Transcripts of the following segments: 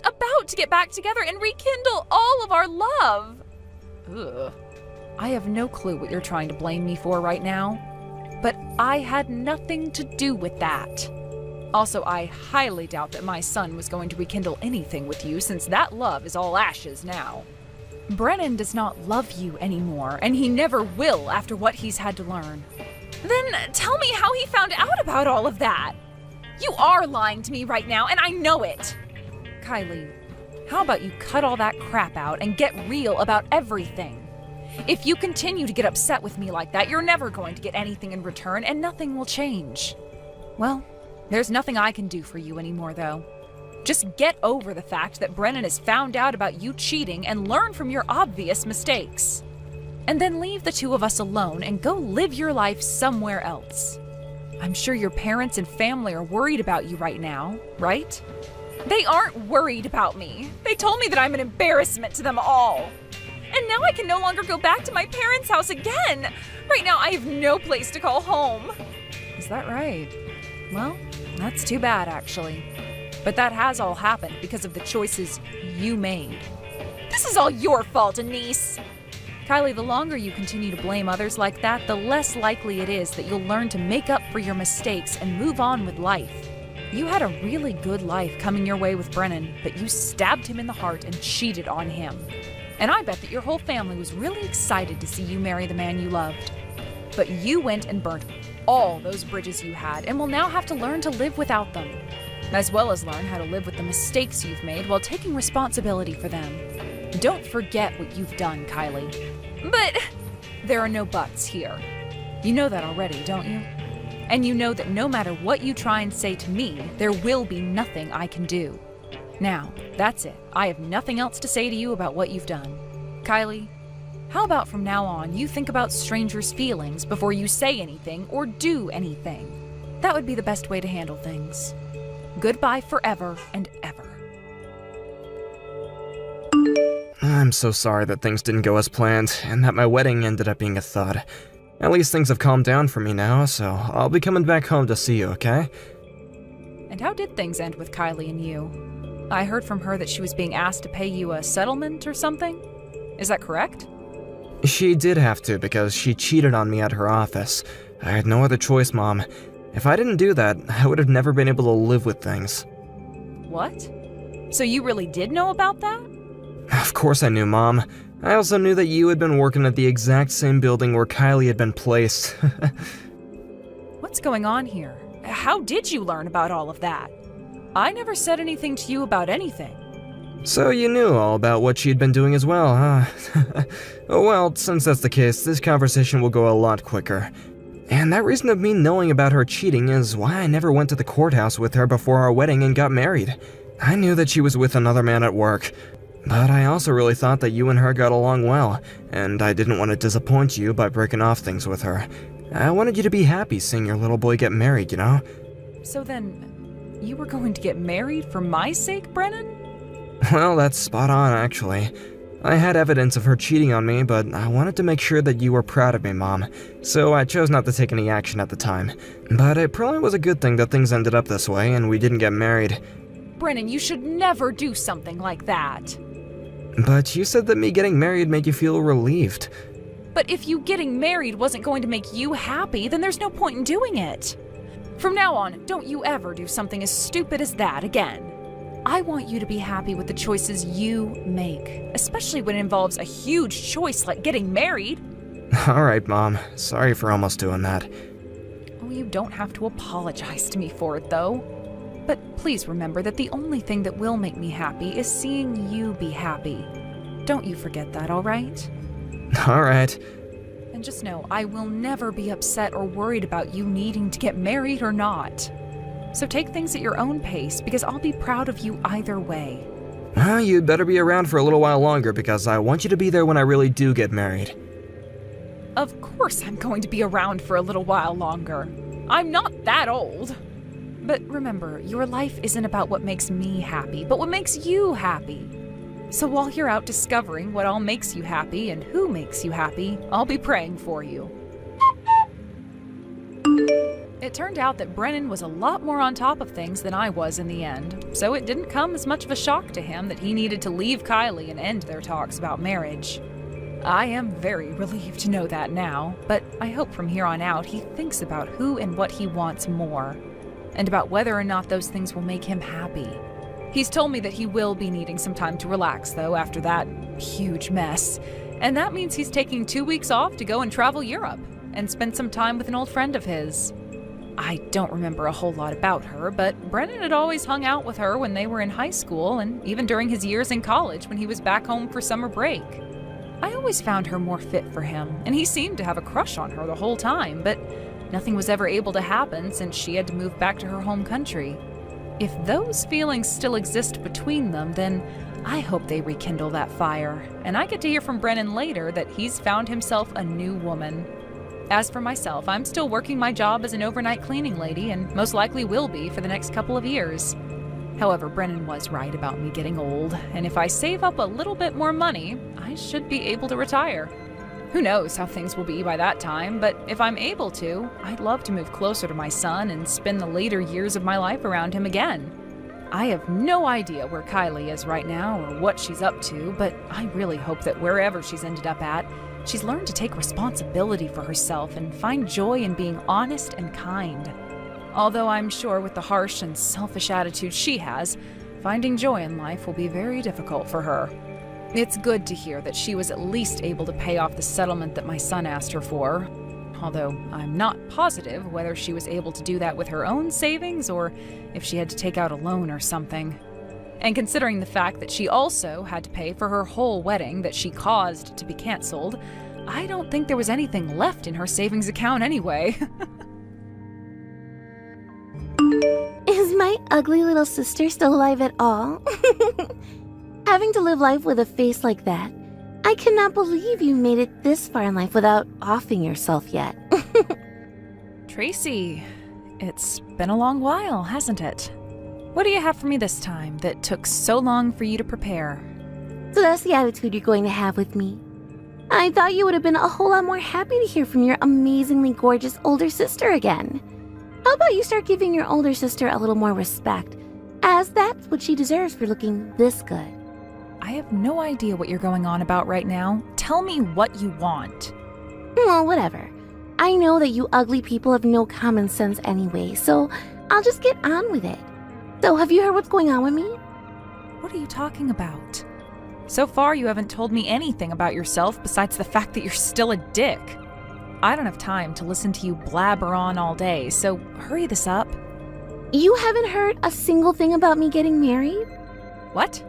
just about to get back together and rekindle all of our love. Ugh. I have no clue what you're trying to blame me for right now, but I had nothing to do with that. Also, I highly doubt that my son was going to rekindle anything with you since that love is all ashes now. Brennan does not love you anymore, and he never will after what he's had to learn. Then tell me how he found out about all of that. You are lying to me right now, and I know it. Kylie, how about you cut all that crap out and get real about everything? If you continue to get upset with me like that, you're never going to get anything in return, and nothing will change. Well, there's nothing I can do for you anymore, though. Just get over the fact that Brennan has found out about you cheating and learn from your obvious mistakes. And then leave the two of us alone and go live your life somewhere else. I'm sure your parents and family are worried about you right now, right? They aren't worried about me. They told me that I'm an embarrassment to them all. And now I can no longer go back to my parents' house again. Right now I have no place to call home. Is that right? Well, that's too bad, actually. But that has all happened because of the choices you made. This is all your fault, Anise. Kylie, the longer you continue to blame others like that, the less likely it is that you'll learn to make up for your mistakes and move on with life. You had a really good life coming your way with Brennan, but you stabbed him in the heart and cheated on him. And I bet that your whole family was really excited to see you marry the man you loved. But you went and burnt all those bridges you had and will now have to learn to live without them, as well as learn how to live with the mistakes you've made while taking responsibility for them. Don't forget what you've done, Kylie. But there are no buts here. You know that already, don't you? And you know that no matter what you try and say to me, there will be nothing I can do. Now, that's it. I have nothing else to say to you about what you've done. Kylie, how about from now on you think about strangers' feelings before you say anything or do anything? That would be the best way to handle things. Goodbye forever and ever. I'm so sorry that things didn't go as planned, and that my wedding ended up being a thud. At least things have calmed down for me now, so I'll be coming back home to see you, okay? And how did things end with Kylie and you? I heard from her that she was being asked to pay you a settlement or something. Is that correct? She did have to because she cheated on me at her office. I had no other choice, Mom. If I didn't do that, I would have never been able to live with things. What? So you really did know about that? Of course I knew, Mom. I also knew that you had been working at the exact same building where Kylie had been placed. What's going on here? How did you learn about all of that? I never said anything to you about anything. So you knew all about what she'd been doing as well, huh? Oh well, since that's the case, this conversation will go a lot quicker. And that reason of me knowing about her cheating is why I never went to the courthouse with her before our wedding and got married. I knew that she was with another man at work, but I also really thought that you and her got along well, and I didn't want to disappoint you by breaking off things with her. I wanted you to be happy seeing your little boy get married, you know? So then, you were going to get married for my sake, Brennan? Well, that's spot on, actually. I had evidence of her cheating on me, but I wanted to make sure that you were proud of me, Mom, so I chose not to take any action at the time. But it probably was a good thing that things ended up this way and we didn't get married. Brennan, you should never do something like that. But you said that me getting married made you feel relieved. But if you getting married wasn't going to make you happy, then there's no point in doing it. From now on, don't you ever do something as stupid as that again. I want you to be happy with the choices you make, especially when it involves a huge choice like getting married. Alright, Mom. Sorry for almost doing that. Oh, you don't have to apologize to me for it, though. But please remember that the only thing that will make me happy is seeing you be happy. Don't you forget that, alright? Alright. And just know, I will never be upset or worried about you needing to get married or not. So take things at your own pace, because I'll be proud of you either way. Well, you'd better be around for a little while longer, because I want you to be there when I really do get married. Of course I'm going to be around for a little while longer. I'm not that old. But remember, your life isn't about what makes me happy, but what makes you happy. So while you're out discovering what all makes you happy and who makes you happy, I'll be praying for you. It turned out that Brennan was a lot more on top of things than I was in the end, so it didn't come as much of a shock to him that he needed to leave Kylie and end their talks about marriage. I am very relieved to know that now, but I hope from here on out he thinks about who and what he wants more, and about whether or not those things will make him happy. He's told me that he will be needing some time to relax, though, after that huge mess, and that means he's taking 2 weeks off to go and travel Europe and spend some time with an old friend of his. I don't remember a whole lot about her, but Brennan had always hung out with her when they were in high school and even during his years in college when he was back home for summer break. I always found her more fit for him, and he seemed to have a crush on her the whole time, but nothing was ever able to happen since she had to move back to her home country. If those feelings still exist between them, then I hope they rekindle that fire, and I get to hear from Brennan later that he's found himself a new woman. As for myself, I'm still working my job as an overnight cleaning lady and most likely will be for the next couple of years. However, Brennan was right about me getting old, and if I save up a little bit more money, I should be able to retire. Who knows how things will be by that time, but if I'm able to, I'd love to move closer to my son and spend the later years of my life around him again. I have no idea where Kylie is right now or what she's up to, but I really hope that wherever she's ended up at, she's learned to take responsibility for herself and find joy in being honest and kind. Although I'm sure with the harsh and selfish attitude she has, finding joy in life will be very difficult for her. It's good to hear that she was at least able to pay off the settlement that my son asked her for, although I'm not positive whether she was able to do that with her own savings or if she had to take out a loan or something. And considering the fact that she also had to pay for her whole wedding that she caused to be canceled, I don't think there was anything left in her savings account anyway. Is my ugly little sister still alive at all? Having to live life with a face like that, I cannot believe you made it this far in life without offing yourself yet. Tracy, it's been a long while, hasn't it? What do you have for me this time that took so long for you to prepare? So that's the attitude you're going to have with me. I thought you would have been a whole lot more happy to hear from your amazingly gorgeous older sister again. How about you start giving your older sister a little more respect, as that's what she deserves for looking this good. I have no idea what you're going on about right now. Tell me what you want. Well, whatever. I know that you ugly people have no common sense anyway, so I'll just get on with it. So, have you heard what's going on with me? What are you talking about? So far, you haven't told me anything about yourself besides the fact that you're still a dick. I don't have time to listen to you blabber on all day, so hurry this up. You haven't heard a single thing about me getting married? What?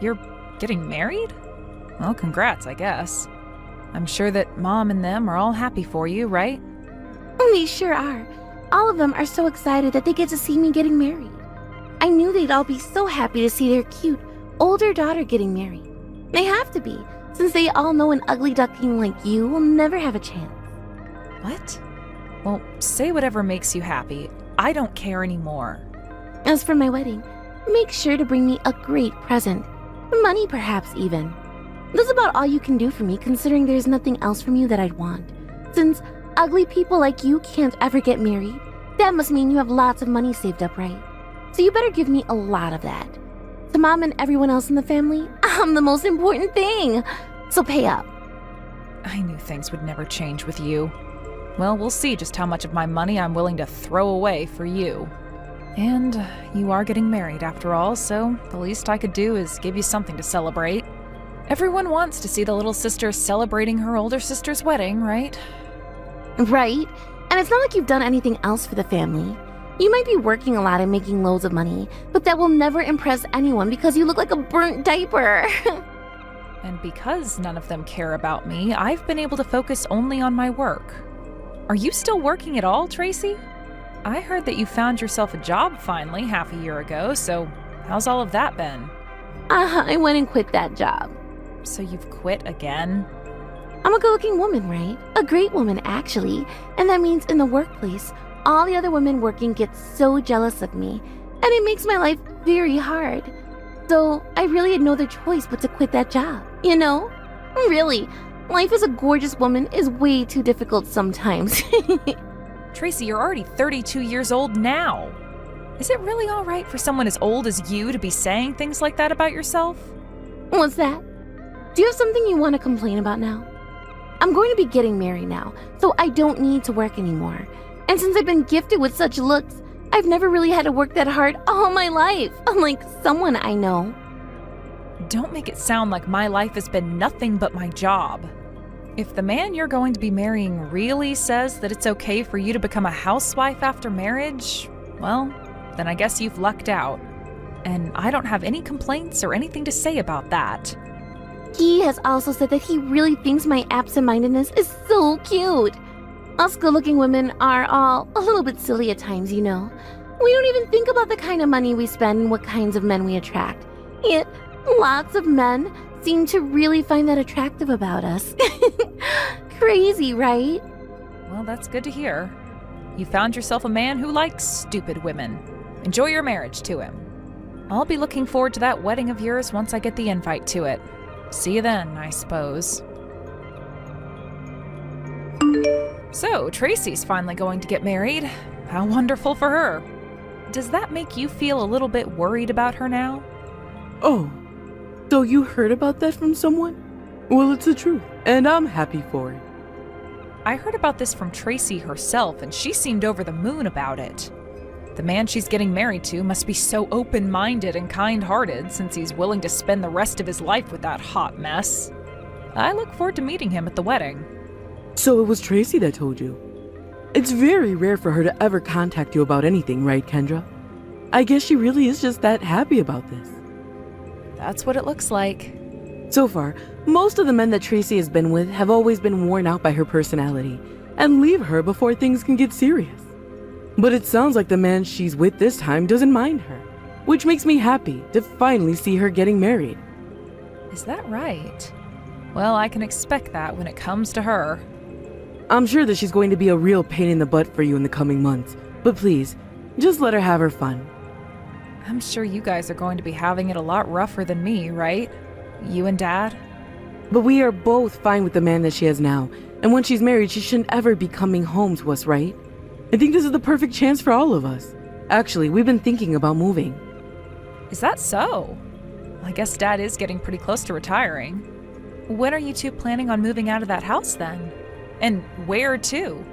You're getting married? Well, congrats, I guess. I'm sure that Mom and them are all happy for you, right? They sure are. All of them are so excited that they get to see me getting married. I knew they'd all be so happy to see their cute, older daughter getting married. They have to be, since they all know an ugly duckling like you will never have a chance. What? Well, say whatever makes you happy. I don't care anymore. As for my wedding, make sure to bring me a great present. Money, perhaps, even. That's about all you can do for me, considering there's nothing else from you that I'd want. Since ugly people like you can't ever get married, that must mean you have lots of money saved up, right? So you better give me a lot of that. To Mom and everyone else in the family, I'm the most important thing. So pay up. I knew things would never change with you. Well, we'll see just how much of my money I'm willing to throw away for you. And you are getting married after all, so the least I could do is give you something to celebrate. Everyone wants to see the little sister celebrating her older sister's wedding, right? Right? And it's not like you've done anything else for the family. You might be working a lot and making loads of money, but that will never impress anyone because you look like a burnt diaper. And because none of them care about me, I've been able to focus only on my work. Are you still working at all, Tracy? I heard that you found yourself a job finally half a year ago, so how's all of that been? I went and quit that job. So you've quit again? I'm a good-looking woman, right? A great woman, actually. And that means in the workplace, all the other women working get so jealous of me, and it makes my life very hard. So I really had no other choice but to quit that job, you know? Really, life as a gorgeous woman is way too difficult sometimes. Tracy, you're already 32 years old now. Is it really all right for someone as old as you to be saying things like that about yourself? What's that? Do you have something you want to complain about now? I'm going to be getting married now, so I don't need to work anymore. And since I've been gifted with such looks, I've never really had to work that hard all my life, unlike someone I know. Don't make it sound like my life has been nothing but my job. If the man you're going to be marrying really says that it's okay for you to become a housewife after marriage, well, then I guess you've lucked out. And I don't have any complaints or anything to say about that. He has also said that he really thinks my absent-mindedness is so cute. Us good-looking women are all a little bit silly at times, you know. We don't even think about the kind of money we spend and what kinds of men we attract. Yet, lots of men seem to really find that attractive about us. Crazy, right? Well, that's good to hear. You found yourself a man who likes stupid women. Enjoy your marriage to him. I'll be looking forward to that wedding of yours once I get the invite to it. See you then, I suppose. So, Tracy's finally going to get married. How wonderful for her. Does that make you feel a little bit worried about her now? Oh, so you heard about that from someone? Well, it's the truth, and I'm happy for it. I heard about this from Tracy herself, and she seemed over the moon about it. The man she's getting married to must be so open-minded and kind-hearted since he's willing to spend the rest of his life with that hot mess. I look forward to meeting him at the wedding. So it was Tracy that told you. It's very rare for her to ever contact you about anything, right, Kendra? I guess she really is just that happy about this. That's what it looks like. So far, most of the men that Tracy has been with have always been worn out by her personality and leave her before things can get serious. But it sounds like the man she's with this time doesn't mind her, which makes me happy to finally see her getting married. Is that right? Well, I can expect that when it comes to her. I'm sure that she's going to be a real pain in the butt for you in the coming months, but please, just let her have her fun. I'm sure you guys are going to be having it a lot rougher than me, right? You and Dad? But we are both fine with the man that she has now, and when she's married, she shouldn't ever be coming home to us, right? I think this is the perfect chance for all of us. Actually, we've been thinking about moving. Is that so? I guess Dad is getting pretty close to retiring. When are you two planning on moving out of that house then? And where to?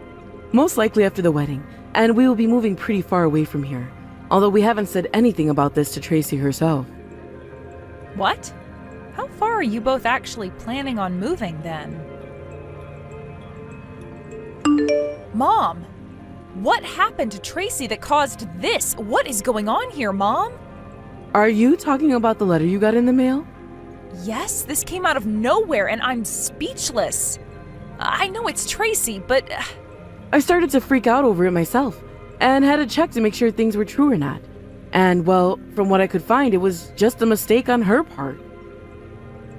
Most likely after the wedding, and we will be moving pretty far away from here. Although we haven't said anything about this to Tracy herself. What? How far are you both actually planning on moving then? Mom! What happened to Tracy that caused this? What is going on here, Mom? Are you talking about the letter you got in the mail? Yes, this came out of nowhere and I'm speechless. I know it's Tracy, but... I started to freak out over it myself, and had to check to make sure things were true or not. And, well, from what I could find, it was just a mistake on her part.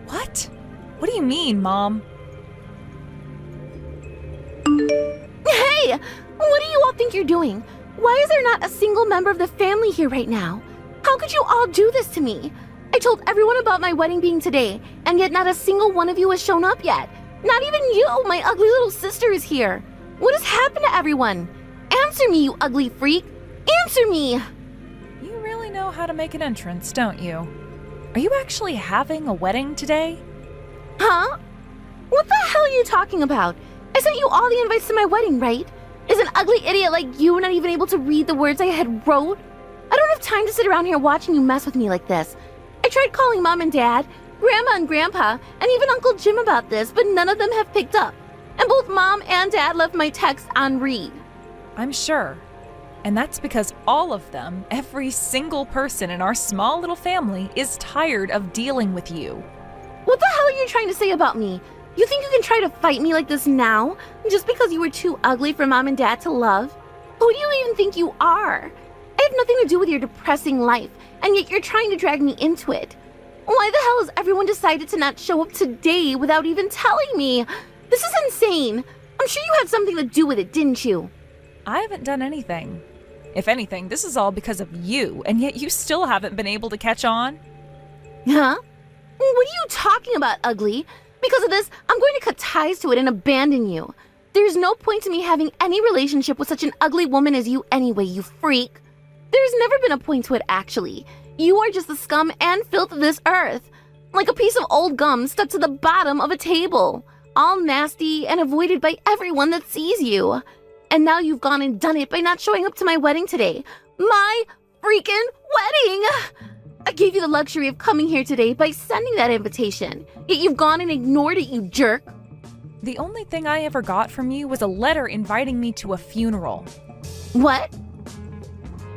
What? What do you mean, Mom? Hey! What do you all think you're doing? Why is there not a single member of the family here right now? How could you all do this to me? I told everyone about my wedding being today, and yet not a single one of you has shown up yet. Not even you, my ugly little sister, is here. What has happened to everyone? Answer me, you ugly freak! Answer me! You really know how to make an entrance, don't you? Are you actually having a wedding today? Huh? What the hell are you talking about? I sent you all the invites to my wedding, right? Is an ugly idiot like you not even able to read the words I had wrote? I don't have time to sit around here watching you mess with me like this. I tried calling Mom and Dad, Grandma and Grandpa, and even Uncle Jim about this, but none of them have picked up. And both Mom and Dad left my text on read. I'm sure. And that's because all of them, every single person in our small little family, is tired of dealing with you. What the hell are you trying to say about me? You think you can try to fight me like this now, just because you were too ugly for Mom and Dad to love? Who do you even think you are? I have nothing to do with your depressing life, and yet you're trying to drag me into it. Why the hell has everyone decided to not show up today without even telling me? This is insane. I'm sure you had something to do with it, didn't you? I haven't done anything. If anything, this is all because of you, and yet you still haven't been able to catch on. Huh? What are you talking about, ugly? Because of this, I'm going to cut ties to it and abandon you. There's no point to me having any relationship with such an ugly woman as you anyway, you freak. There's never been a point to it, actually. You are just the scum and filth of this earth. Like a piece of old gum stuck to the bottom of a table. All nasty and avoided by everyone that sees you. And now you've gone and done it by not showing up to my wedding today. My freaking wedding! I gave you the luxury of coming here today by sending that invitation. Yet you've gone and ignored it, you jerk. The only thing I ever got from you was a letter inviting me to a funeral. What?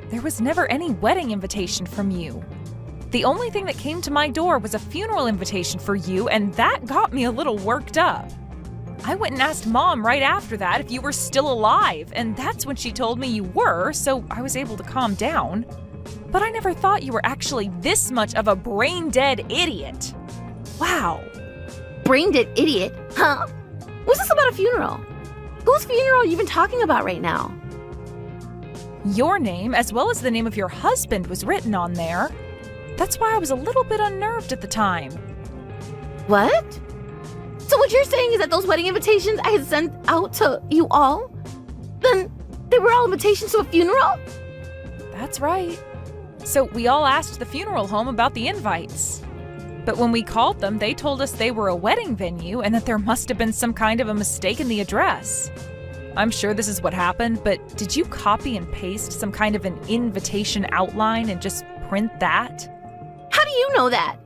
There was never any wedding invitation from you. The only thing that came to my door was a funeral invitation for you, and that got me a little worked up. I went and asked Mom right after that if you were still alive, and that's when she told me you were, so I was able to calm down. But I never thought you were actually this much of a brain-dead idiot. Wow. Brain-dead idiot? Huh? What's this about a funeral? Whose funeral are you even talking about right now? Your name, as well as the name of your husband, was written on there. That's why I was a little bit unnerved at the time. What? So what you're saying is that those wedding invitations I had sent out to you all, then they were all invitations to a funeral? That's right. So we all asked the funeral home about the invites. But when we called them, they told us they were a wedding venue and that there must have been some kind of a mistake in the address. I'm sure this is what happened, but did you copy and paste some kind of an invitation outline and just print that? How do you know that?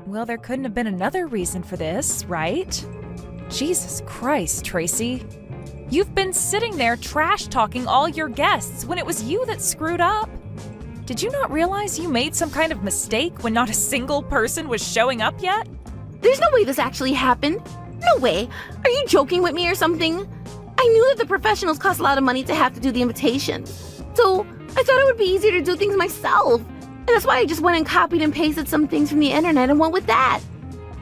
Well, there couldn't have been another reason for this, right? Jesus Christ, Tracy. You've been sitting there trash-talking all your guests when it was you that screwed up. Did you not realize you made some kind of mistake when not a single person was showing up yet? There's no way this actually happened. No way. Are you joking with me or something? I knew that the professionals cost a lot of money to have to do the invitations. So I thought it would be easier to do things myself. And that's why I just went and copied and pasted some things from the internet and went with that.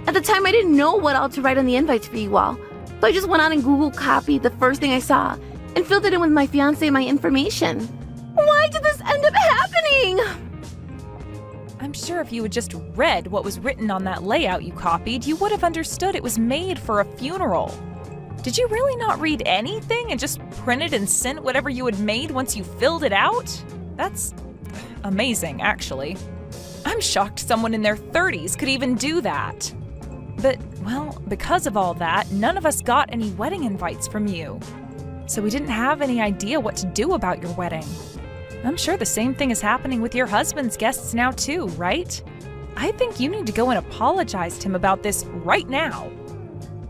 At the time, I didn't know what all to write on the invites for you all. So I just went on and Google copied the first thing I saw and filled it in with my fiancé and my information. Why did this end up happening? I'm sure if you had just read what was written on that layout you copied, you would have understood it was made for a funeral. Did you really not read anything and just printed and sent whatever you had made once you filled it out? That's amazing, actually. I'm shocked someone in their 30s could even do that. But, well, because of all that, none of us got any wedding invites from you. So we didn't have any idea what to do about your wedding. I'm sure the same thing is happening with your husband's guests now too, right? I think you need to go and apologize to him about this right now.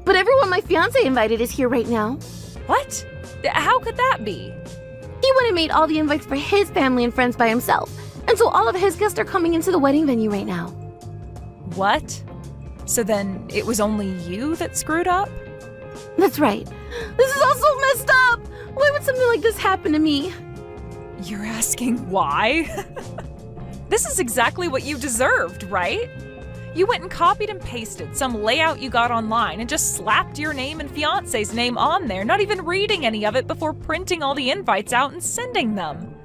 But everyone my fiancé invited is here right now. What? How could that be? He went and made all the invites for his family and friends by himself. And so all of his guests are coming into the wedding venue right now. What? So then it was only you that screwed up? That's right. This is all so messed up. Why would something like this happen to me? You're asking why? This is exactly what you deserved, right? You went and copied and pasted some layout you got online and just slapped your name and fiancé's name on there, not even reading any of it before printing all the invites out and sending them.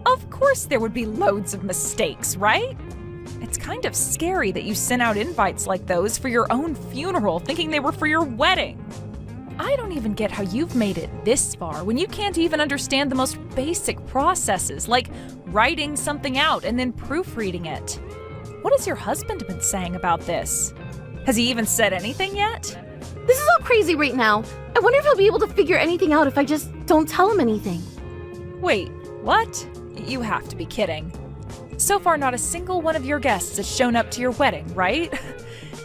Of course there would be loads of mistakes, right? It's kind of scary that you sent out invites like those for your own funeral, thinking they were for your wedding. I don't even get how you've made it this far when you can't even understand the most basic processes, like writing something out and then proofreading it. What has your husband been saying about this? Has he even said anything yet? This is all crazy right now. I wonder if he'll be able to figure anything out if I just don't tell him anything. Wait, what? You have to be kidding. So far, not a single one of your guests has shown up to your wedding, right?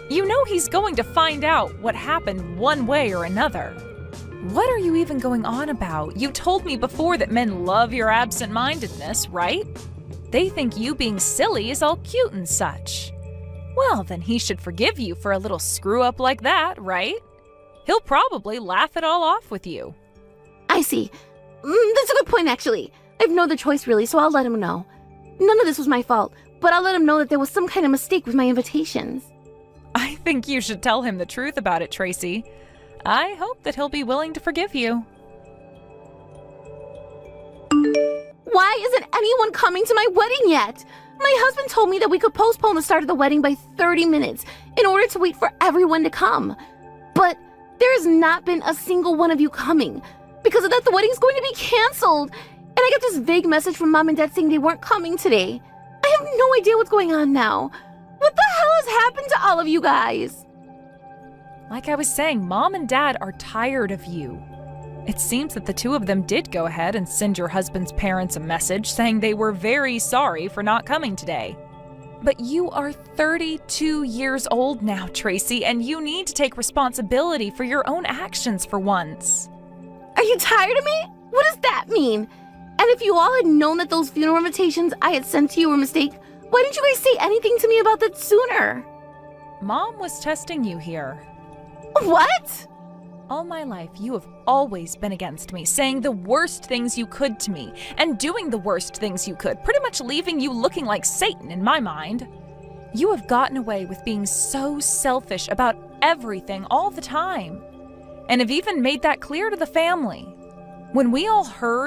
You know he's going to find out what happened one way or another. What are you even going on about? You told me before that men love your absent-mindedness, right? They think you being silly is all cute and such. Well, then he should forgive you for a little screw-up like that, right? He'll probably laugh it all off with you. I see. That's a good point, actually. I have no other choice, really, so I'll let him know. None of this was my fault, but I'll let him know that there was some kind of mistake with my invitations. I think you should tell him the truth about it, Tracy. I hope that he'll be willing to forgive you. Why isn't anyone coming to my wedding yet? My husband told me that we could postpone the start of the wedding by 30 minutes in order to wait for everyone to come. But There has not been a single one of you coming. Because of that, the wedding's going to be canceled. And I got this vague message from Mom and Dad saying they weren't coming today. I have no idea what's going on now. What the hell has happened to all of you guys? Like I was saying, Mom and Dad are tired of you. It seems that the two of them did go ahead and send your husband's parents a message saying they were very sorry for not coming today. But you are 32 years old now, Tracy, and you need to take responsibility for your own actions for once. Are you tired of me? What does that mean? And if you all had known that those funeral invitations I had sent to you were a mistake, why didn't you guys say anything to me about that sooner? Mom was testing you here. What? All my life, you have always been against me, saying the worst things you could to me, and doing the worst things you could, pretty much leaving you looking like Satan in my mind. You have gotten away with being so selfish about everything all the time, and have even made that clear to the family. When we all heard